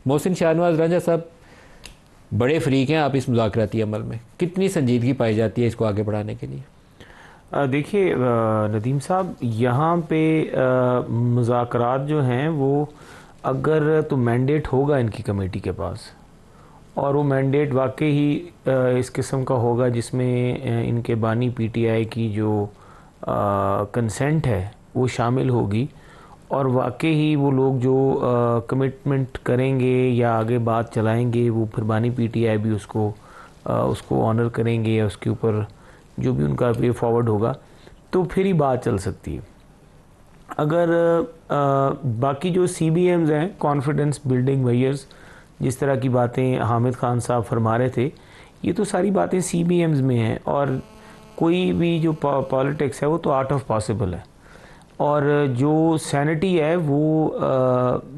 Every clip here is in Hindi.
मोहसिन शाहनवाज रंजा साहब बड़े फ्रीक हैं आप इस मुज़ाकराती अमल में, कितनी संजीदगी पाई जाती है इसको आगे बढ़ाने के लिए? देखिए नदीम साहब, यहाँ पे मुज़ाकरात जो हैं वो अगर तो मैंडेट होगा इनकी कमेटी के पास, और वो मैंडेट वाकई ही इस किस्म का होगा जिसमें इनके बानी पीटीआई की जो कंसेंट है वो शामिल होगी, और वाकई ही वो लोग जो कमिटमेंट करेंगे या आगे बात चलाएंगे वो फिर बानी पीटीआई भी उसको ऑनर करेंगे, या उसके ऊपर जो भी उनका वे फॉरवर्ड होगा, तो फिर ही बात चल सकती है। अगर बाकी जो CBMs हैं, कॉन्फिडेंस बिल्डिंग मेजर्स, जिस तरह की बातें हामिद खान साहब फरमा रहे थे, ये तो सारी बातें CBMs में हैं, और कोई भी जो पॉलिटिक्स है वो तो आर्ट ऑफ पॉसिबल है। और जो सैनिटी है वो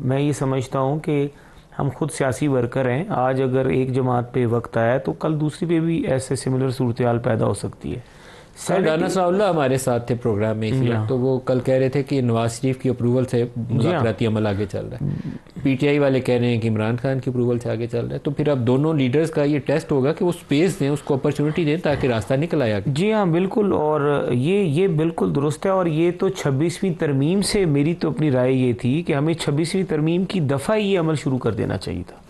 मैं ये समझता हूँ कि हम खुद सियासी वर्कर हैं, आज अगर एक जमात पे वक्त आया तो कल दूसरी पे भी ऐसे सिमिलर सूरत हाल पैदा हो सकती है। राना सनाउल्लाह हमारे साथ थे प्रोग्राम में इसी वक्त, तो वो कल कह रहे थे कि नवाज शरीफ की अप्रूवल से मुज़ाकराती अमल आगे चल रहा है, PTI वाले कह रहे हैं कि इमरान खान की अप्रूवल से आगे चल रहा है। तो फिर अब दोनों लीडर्स का ये टेस्ट होगा कि वो स्पेस दें, उसको अपॉर्चुनिटी दें ताकि रास्ता निकल आए आगे। जी हाँ, बिल्कुल, और ये बिल्कुल दुरुस्त है। और ये तो 26वीं तरमीम से मेरी तो अपनी राय ये थी कि हमें 26वीं तरमीम की दफ़ा ये अमल शुरू कर देना चाहिए था।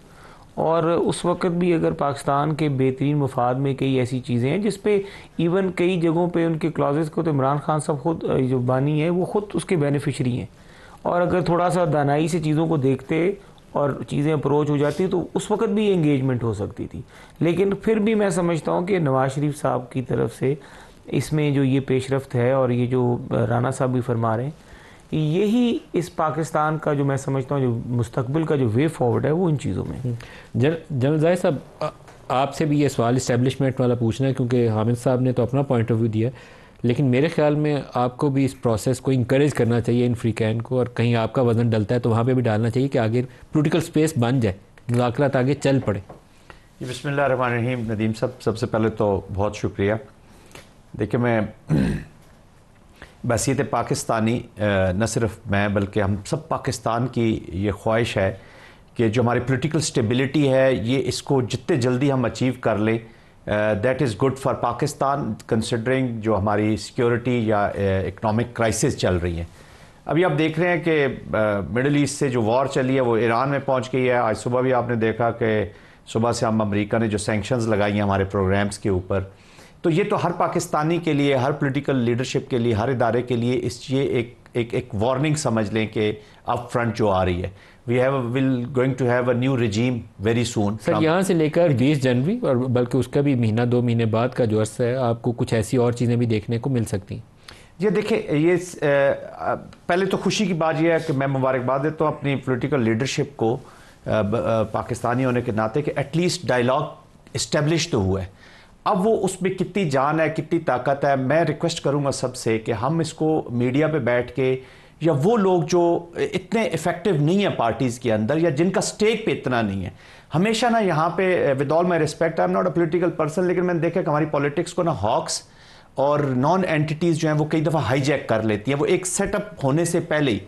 और उस वक्त भी अगर पाकिस्तान के बेहतरीन मफाद में कई ऐसी चीज़ें हैं जिस पे इवन कई जगहों पे उनके क्लॉजेस को तो इमरान खान साहब खुद जो बानी है वो खुद उसके बेनिफिशरी हैं, और अगर थोड़ा सा दानाई से चीज़ों को देखते और चीज़ें अप्रोच हो जाती तो उस वक्त भी एंगेजमेंट हो सकती थी। लेकिन फिर भी मैं समझता हूँ कि नवाज शरीफ साहब की तरफ से इसमें जो ये पेशरफ्त है, और ये जो राना साहब भी फरमा रहे हैं, यही इस पाकिस्तान का जो मैं समझता हूँ जो मुस्तकबिल का जो वे फॉरवर्ड है वो इन चीज़ों में। जनरल ज़ाहिर साहब, आपसे भी ये सवाल इस्टेब्लिशमेंट वाला पूछना है क्योंकि हामिद साहब ने तो अपना पॉइंट ऑफ व्यू दिया, लेकिन मेरे ख्याल में आपको भी इस प्रोसेस को इंकरेज करना चाहिए, इन फ्रीकैन को, और कहीं आपका वजन डलता है तो वहाँ पे भी डालना चाहिए कि आगे पोलिटिकल स्पेस बन जाए, मुज़ाकरात आगे चल पड़े। बिस्मिल्लाहिर्रहमानिर्रहीम। नदीम साहब, सबसे पहले तो बहुत शुक्रिया। देखिए, मैं बहसीत पाकिस्तानी न सिर्फ मैं बल्कि हम सब पाकिस्तान की ये ख्वाहिश है कि जो हमारी पॉलिटिकल स्टेबिलिटी है ये इसको जितने जल्दी हम अचीव कर लें, that is good for Pakistan considering जो हमारी सिक्योरिटी या इकनॉमिक क्राइसिस चल रही है। अभी आप देख रहे हैं कि मिडल ईस्ट से जो वॉर चली है वो ईरान में पहुंच गई है। आज सुबह भी आपने देखा कि सुबह से हम अमेरिका ने जो सैंक्शंस लगाई हैं हमारे प्रोग्राम्स के ऊपर, तो ये तो हर पाकिस्तानी के लिए, हर पॉलिटिकल लीडरशिप के लिए, हर इदारे के लिए ये एक वार्निंग समझ लें कि अप फ्रंट जो आ रही है, we will going to have a new regime very soon. Sir, यहाँ से लेकर 20 जनवरी और बल्कि उसका भी महीना 2 महीने बाद का जो अर्सा है, आपको कुछ ऐसी और चीज़ें भी देखने को मिल सकती हैं? ये देखिए, ये पहले तो खुशी की बात यह है कि मैं मुबारकबाद देता हूँ अपनी पॉलिटिकल लीडरशिप को पाकिस्तानी होने के नाते कि एटलीस्ट डायलॉग इस्टेब्लिश तो हुआ है। अब वो उसमें कितनी जान है, कितनी ताकत है, मैं रिक्वेस्ट करूंगा सबसे कि हम इसको मीडिया पे बैठ के, या वो लोग जो इतने इफेक्टिव नहीं है पार्टीज़ के अंदर या जिनका स्टेक पे इतना नहीं है, हमेशा ना यहाँ पे, with all my respect, I am not a political person, लेकिन मैंने देखा कि हमारी पॉलिटिक्स को ना हॉक्स और नॉन एंटिटीज़ जो हैं वो कई दफ़ा हाईजैक कर लेती हैं, वो एक सेटअप होने से पहले ही।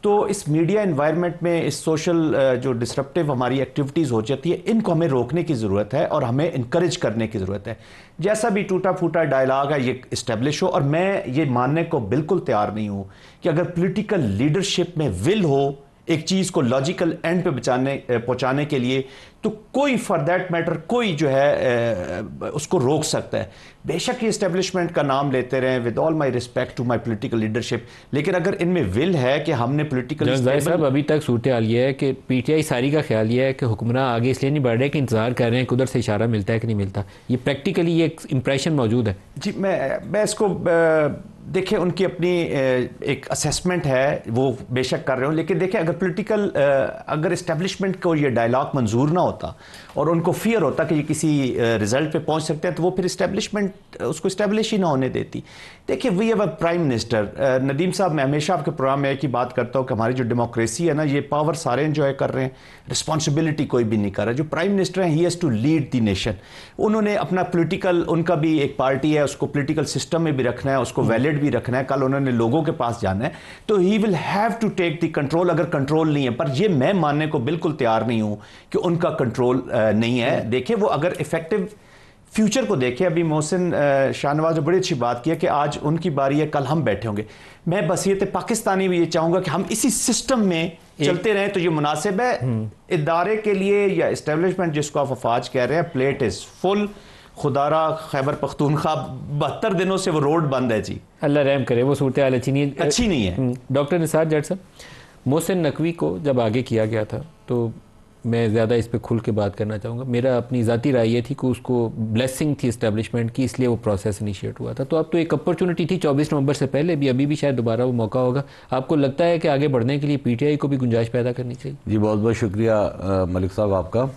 तो इस मीडिया एनवायरनमेंट में इस सोशल जो डिसरप्टिव हमारी एक्टिविटीज़ हो जाती है, इनको हमें रोकने की ज़रूरत है और हमें इनकरेज करने की ज़रूरत है। जैसा भी टूटा फूटा डायलॉग है ये इस्टेब्लिश हो, और मैं ये मानने को बिल्कुल तैयार नहीं हूँ कि अगर पॉलिटिकल लीडरशिप में विल हो एक चीज़ को लॉजिकल एंड पे पहुँचाने के लिए, तो कोई फॉर दैट मैटर कोई जो है उसको रोक सकता है। बेशक ये इस्टेब्लिशमेंट का नाम लेते रहें, with all my respect to my political leadership, लेकिन अगर इनमें विल है कि हमने पॉलिटिकल साहब, अभी तक सूरत हाल ये है कि PTI सारी का ख्याल ये है कि हुक्मरान आगे इसलिए नहीं बढ़ रहे कि इंतजार कर रहे हैं कि उधर से इशारा मिलता है कि नहीं मिलता। ये प्रैक्टिकली ये एक इंप्रेशन मौजूद है। जी, मैं इसको देखिए, उनकी अपनी एक असेसमेंट है, वो बेशक कर रहे हो, लेकिन देखिए अगर इस्टेब्लिशमेंट को ये डायलॉग मंजूर ना होता और उनको फियर होता कि ये किसी रिजल्ट पे पहुंच सकते हैं, तो वो फिर इस्टेब्लिशमेंट उसको इस्टेब्लिश ही ना होने देती। देखिए, we have a prime minister. Nadeem साहब, मैं हमेशा आपके प्रोग्राम में एक ही बात करता हूँ कि हमारी जो डेमोक्रेसी है ना, ये पावर सारे एंजॉय कर रहे हैं, रिस्पॉन्सिबिलिटी कोई भी नहीं कर रहा। जो प्राइम मिनिस्टर हैं, he has to lead the nation. उन्होंने अपना पॉलिटिकल, उनका भी एक पार्टी है, उसको पॉलिटिकल सिस्टम में भी रखना है, उसको वैलिड मैंडेट भी रखना है, कल उन्होंने लोगों के पास जाना है, तो he will have to take the control अगर कंट्रोल नहीं है। पर ये मैं मानने को बिल्कुल तैयार नहीं हूं कि उनका कंट्रोल नहीं है। देखिए वो अगर इफेक्टिव फ्यूचर को देखें, अभी मोहसिन शाहनवाज ने बड़ी अच्छी बात की है कि आज उनकी बारी है, कल हम बैठे होंगे। मैं बसीयत पाकिस्तानी भी ये चाहूंगा कि हम इसी सिस्टम में चलते रहें तो ये मुनासिब है इदारे के लिए या इस्टेब्लिशमेंट जिसको आप अफवाज कह रहे हैं। Plate is full. खुदारा खैबर पख्तूनख्वा 72 दिनों से वो रोड बंद है जी, अल्लाह रहम करे, वो सूरत हाल अच्छी नहीं है। डॉक्टर निसार जट साहब, मोहसिन नकवी को जब आगे किया गया था तो मैं ज़्यादा इस पर खुल के बात करना चाहूँगा। मेरा अपनी ज़ाती राय ये थी कि उसको ब्लेसिंग थी इस्टेब्लिशमेंट की, इसलिए वो प्रोसेस इनिशिएट हुआ था। तो अब तो एक अपॉर्चुनिटी थी 24 नवंबर से पहले भी, अभी भी शायद दोबारा वो मौका होगा। आपको लगता है कि आगे बढ़ने के लिए पीटीआई को भी गुंजाइश पैदा करनी चाहिए? जी बहुत बहुत शुक्रिया मलिक साहब आपका।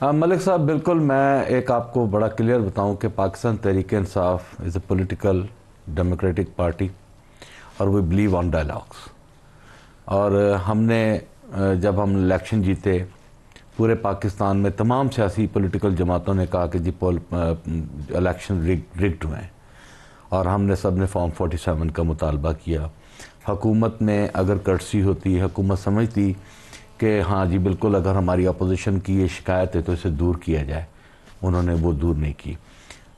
मलिक साहब बिल्कुल, मैं एक आपको बड़ा क्लियर बताऊं कि Pakistan Tehreek Insaf is a political democratic party और वी बिलीव ऑन डायलॉग्स। और हमने जब हम इलेक्शन जीते, पूरे पाकिस्तान में तमाम सियासी पॉलिटिकल जमातों ने कहा कि जी इलेक्शन रिग्ड हुए हैं और हमने सब ने फॉर्म 47 का मुतालबा किया। हुकूमत में अगर कर्टसी होती, हुकूमत समझती कि हाँ जी बिल्कुल अगर हमारी अपोजिशन की ये शिकायत है तो इसे दूर किया जाए, उन्होंने वो दूर नहीं की।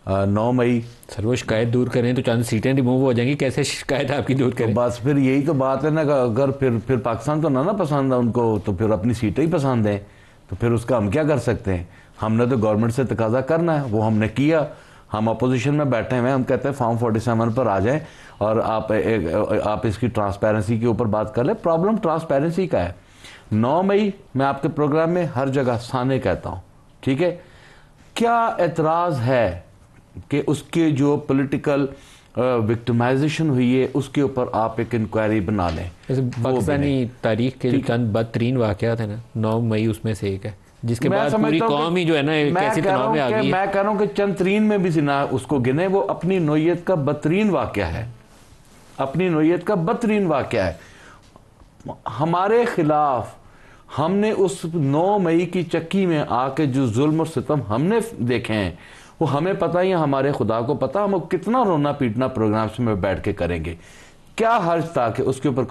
9 मई सर वो शिकायत दूर करें तो चंद सीटें रिमूव हो जाएंगी, कैसे शिकायत आपकी दूर करें? तो बस फिर यही तो बात है ना, अगर फिर पाकिस्तान तो ना पसंद है उनको, तो फिर अपनी सीटें ही पसंद हैं, तो फिर उसका हम क्या कर सकते हैं? हमने तो गवर्नमेंट से तकाजा करना है, वो हमने किया। हम अपोजिशन में बैठे हुए हैं, हम कहते हैं फॉर्म 47 पर आ जाएं और आप इसकी ट्रांसपेरेंसी के ऊपर बात कर लें। प्रॉब्लम ट्रांसपेरेंसी का है। 9 मई मैं आपके प्रोग्राम में हर जगह साने कहता हूँ, ठीक है? क्या एतराज़ है कि उसके जो पॉलिटिकल विक्टिमाइजेशन हुई है उसके ऊपर आप एक इंक्वायरी बना लें? पाकिस्तानी तारीख के चंद बदतरीन वाक़यात है ना, 9 मई उसमें से एक है, जिसके बाद पूरी कौम ही जो है ना कैसी तनाव में आ गई है। मैं कह रहा हूँ कि चंद तरीन में भी जिना उसको गिने, वो अपनी नोयत का बदतरीन वाक़या है, अपनी नोयत का बदतरीन वाक़या है। हमारे खिलाफ हमने उस 9 मई की चक्की में आके जो जुल्म और सितम हमने देखे हैं वो हमें पता ही है, हमारे खुदा को पता। हम कितना रोना पीटना प्रोग्राम्स में बैठ के करेंगे, क्या हर्ज था कि उसके ऊपर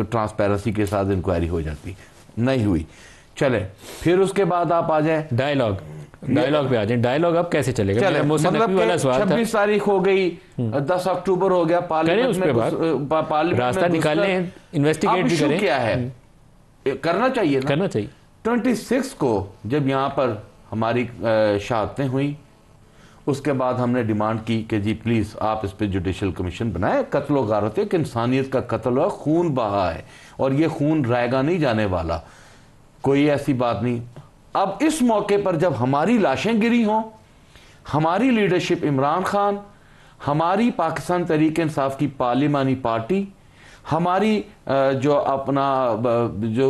ट्रांसपेरेंसी के साथ इंक्वायरी हो जाती? नहीं हुई। चले फिर उसके बाद आप आ जाए डायलॉग पे आ जाए। डायलॉग अब कैसे चलेगा? चले, मतलब वाला सवाल था। 26 तारीख हो गई, 10 अक्टूबर हो गया, पार्लियामेंट रास्ता निकालने, इन्वेस्टिगेट भी करें। क्या है करना चाहिए ना? करना चाहिए। 26 को जब यहाँ पर हमारी शहादतें हुई, उसके बाद हमने डिमांड की कि जी प्लीज़ आप इस पर जुडिशल कमीशन बनाएं। कत्लो गारत, एक इंसानियत का कत्ल हुआ, खून बहा है और ये खून रहेगा नहीं जाने वाला, कोई ऐसी बात नहीं। अब इस मौके पर जब हमारी लाशें गिरी हों, हमारी लीडरशिप इमरान खान, हमारी पाकिस्तान तहरीक इंसाफ की पार्लिमानी पार्टी, हमारी जो अपना जो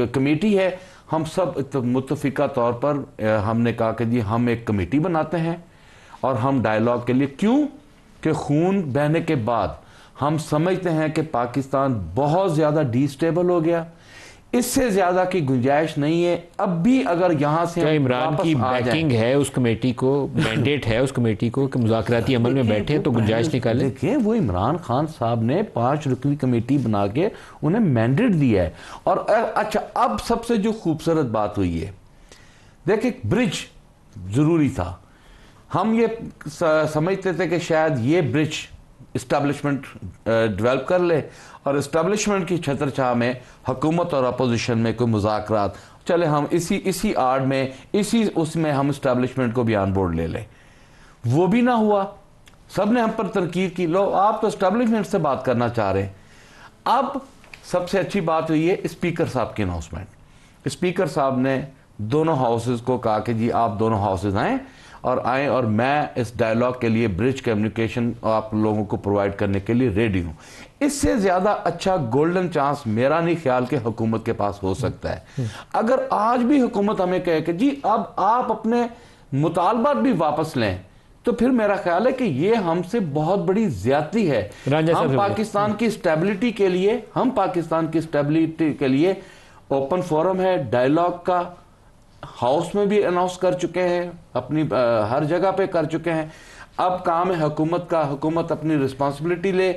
कमेटी है, हम सब मुत्तफिका तौर पर हमने कहा कि जी हम एक कमेटी बनाते हैं और हम डायलॉग के लिए, क्यों कि खून बहने के बाद हम समझते हैं कि पाकिस्तान बहुत ज़्यादा डिस्टेबल हो गया, इससे ज्यादा की गुंजाइश नहीं है। अब भी अगर यहां से क्या इमरान की बैकिंग है उस कमेटी को, मैंडेट है उस कमेटी को कि मुज़ाकराती अमल में बैठे तो गुंजाइश निकाले? देखिए वो इमरान खान साहब ने 5 रुकनी कमेटी बना के उन्हें मैंडेट दिया है। और अच्छा, अब सबसे जो खूबसूरत बात हुई है, देखिए ब्रिज जरूरी था। हम ये समझते थे कि शायद ये ब्रिज इस्टेब्लिशमेंट डेवलप कर ले और इस्टेब्लिशमेंट की छत्रछाया में हुकूमत और अपोजिशन में कोई मुज़ाकरात चले, हम इसी आड़ में उसमें हम इस्टेब्लिशमेंट को भी ऑन बोर्ड ले लें। वो भी ना हुआ। सब ने हम पर तनकीद की, लो आप तो इस्टेब्लिशमेंट से बात करना चाह रहे हैं। अब सबसे अच्छी बात हुई है स्पीकर साहब की अनाउंसमेंट। स्पीकर साहब ने दोनों हाउसेज को कहा कि जी आप दोनों हाउसेज आए और मैं इस डायलॉग के लिए ब्रिज कम्युनिकेशन आप लोगों को प्रोवाइड करने के लिए रेडी हूं। इससे ज्यादा अच्छा गोल्डन चांस मेरा नहीं ख्याल के हुकूमत के पास हो सकता है। अगर आज भी हुकूमत हमें कहे कि जी अब आप अपने मुतालबात भी वापस लें, तो फिर मेरा ख्याल है कि ये हमसे बहुत बड़ी ज्यादती है। हम पाकिस्तान की स्टेबिलिटी के लिए ओपन फोरम है, डायलॉग का हाउस में भी अनाउंस कर चुके हैं, अपनी हर जगह पे कर चुके हैं। अब काम है हुकूमत का, हुकूमत अपनी रिस्पॉन्सिबिलिटी ले